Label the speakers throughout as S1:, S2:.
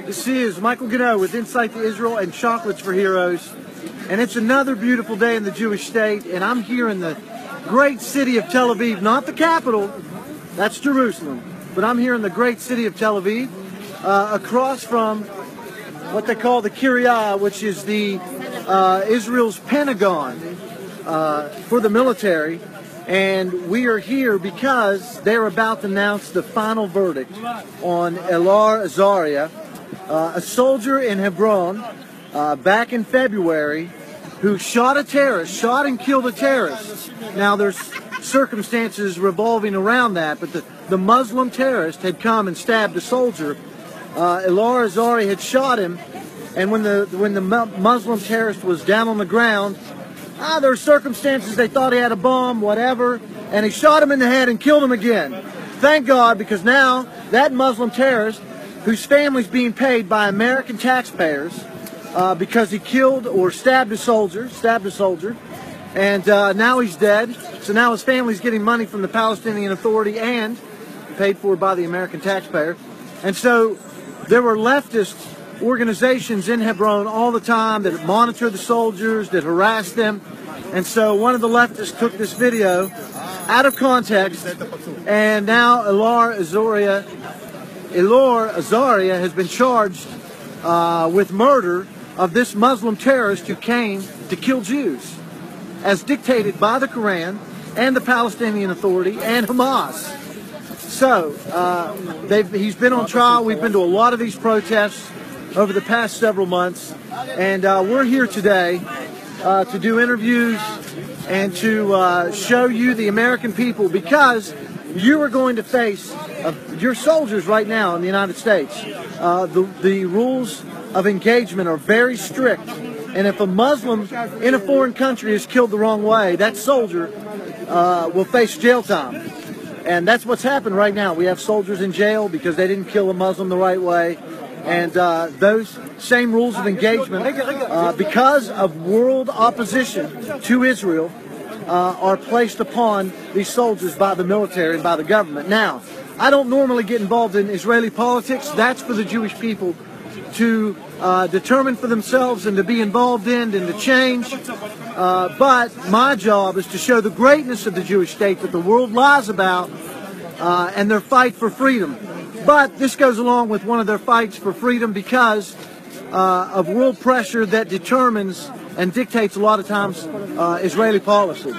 S1: This is Michael with Insight to Israel and Chocolates for Heroes. And it's another beautiful day in the Jewish state. And I'm here in the great city of Tel Aviv, not the capital, that's Jerusalem. But I'm here in the great city of Tel Aviv, across from what they call the Akriya, which is the Israel's Pentagon for the military. And we are here because they're about to announce the final verdict on Elor Azaria, a soldier in Hebron back in February who shot and killed a terrorist. Now there's circumstances revolving around that, but the Muslim terrorist had come and stabbed a soldier. Elor Azaria had shot him, and when the Muslim terrorist was down on the ground, there were circumstances they thought he had a bomb, whatever, and he shot him in the head and killed him again. Thank God, because now that Muslim terrorist, whose family's being paid by American taxpayers because he killed or stabbed a soldier, and now he's dead. So now his family's getting money from the Palestinian Authority and paid for by the American taxpayer. And so there were leftist organizations in Hebron all the time that monitor the soldiers, that harass them. And so one of the leftists took this video out of context, and now Elor Azaria has been charged with murder of this Muslim terrorist who came to kill Jews, as dictated by the Quran and the Palestinian Authority and Hamas. So he's been on trial. We've been to a lot of these protests over the past several months, and we're here today to do interviews and to show you the American people, because you are going to face your soldiers right now in the United States. The rules of engagement are very strict, and if a Muslim in a foreign country is killed the wrong way, that soldier will face jail time. And that's what's happened right now. We have soldiers in jail because they didn't kill a Muslim the right way. And those same rules of engagement, because of world opposition to Israel, are placed upon these soldiers by the military and by the government. Now, I don't normally get involved in Israeli politics. That's for the Jewish people to determine for themselves and to be involved in and to change. But my job is to show the greatness of the Jewish state that the world lies about and their fight for freedom. But this goes along with one of their fights for freedom because of world pressure that determines and dictates a lot of times Israeli policy.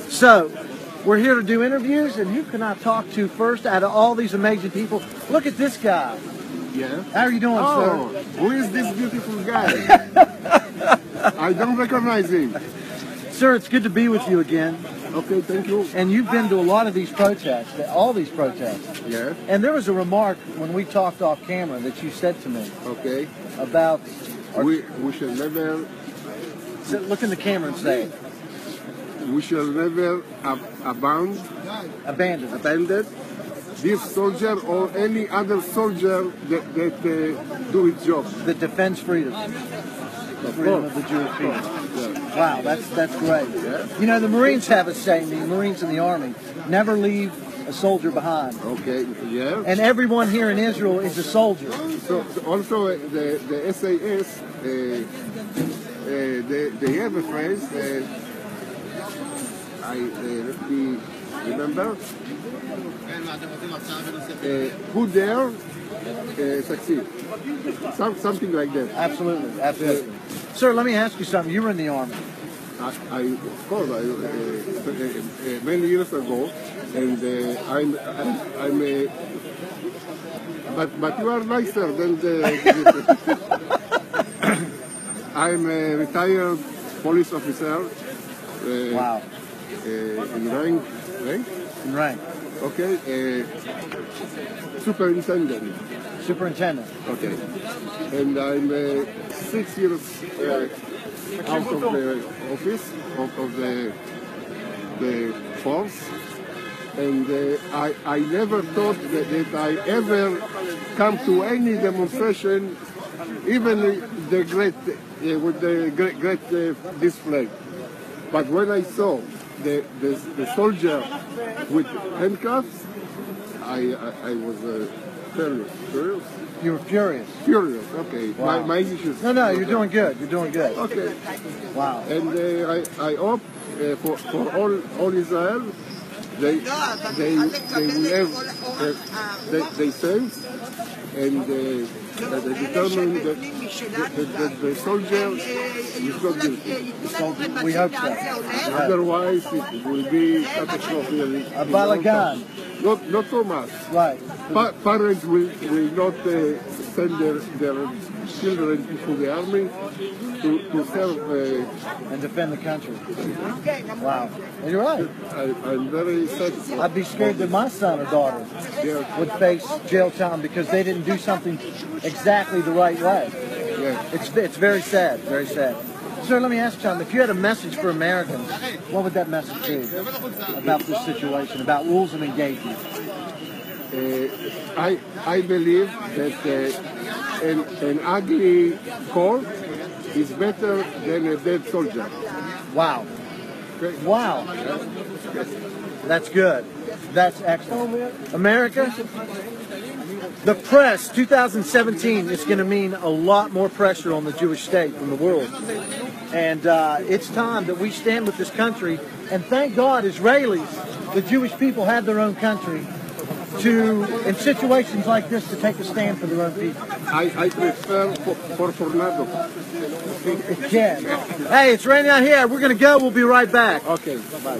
S1: So we're here to do interviews, and who can I talk to first out of all these amazing people? Look at this guy.
S2: Yeah.
S1: How are you doing, sir?
S2: Who is this beautiful guy? I don't recognize him.
S1: Sir, it's good to be with you again.
S2: Okay, thank you.
S1: And you've been to a lot of these protests, all these protests.
S2: Yes.
S1: And there was a remark when we talked off camera that you said to me.
S2: Okay.
S1: About...
S2: We shall never...
S1: Look in the camera and say it.
S2: We shall never abandon this soldier or any other soldier that do its job.
S1: That defends freedom. The freedom of the Jewish people.
S2: Yeah.
S1: Wow, that's great.
S2: Yeah.
S1: You know, the Marines have a saying, the Marines in the Army, never leave a soldier behind.
S2: Okay, yeah.
S1: And everyone here in Israel is a soldier.
S2: So also the SAS, they have a phrase, let me remember, who dare succeed. Something like that.
S1: Absolutely, absolutely. Sir, let me ask you something. You were in the Army.
S2: Of course, many years ago, and but you are nicer than I'm a retired police officer.
S1: Wow.
S2: In rank?
S1: In rank.
S2: Okay. Superintendent.
S1: Superintendent.
S2: Okay. And I'm 6 years out of the office, of the force. And I never thought that I ever come to any demonstration, even the great with the great display. But when I saw the soldier with handcuffs, I was furious. Furious?
S1: You were furious.
S2: Furious, okay.
S1: Wow.
S2: My English is...
S1: No, you're doing good. You're doing good.
S2: Okay.
S1: Wow.
S2: And I hope for all Israel, they will have, they sense, and they determine that the soldier is not guilty.
S1: We hope so.
S2: Otherwise, it will be catastrophic.
S1: A balagan.
S2: Not so much.
S1: Right.
S2: Parents will not send their children to the army to serve
S1: and defend the country. Wow. And you're right.
S2: I'm very sad.
S1: I'd be scared that my son or daughter would face jail time because they didn't do something exactly the right way.
S2: Yes.
S1: It's very sad, very sad. Sir, let me ask you something. If you had a message for Americans, what would that message be about this situation, about rules of engagement?
S2: I believe that an ugly court is better than a dead soldier.
S1: Wow.
S2: Okay.
S1: Wow. That's good. That's excellent. America, the press, 2017 is going to mean a lot more pressure on the Jewish state from the world. And it's time that we stand with this country. And thank God, Israelis, the Jewish people, have their own country to, in situations like this, to take a stand for their own people.
S2: I prefer for tornado.
S1: It can. Hey, it's raining out here. We're going to go. We'll be right back.
S2: Okay, bye.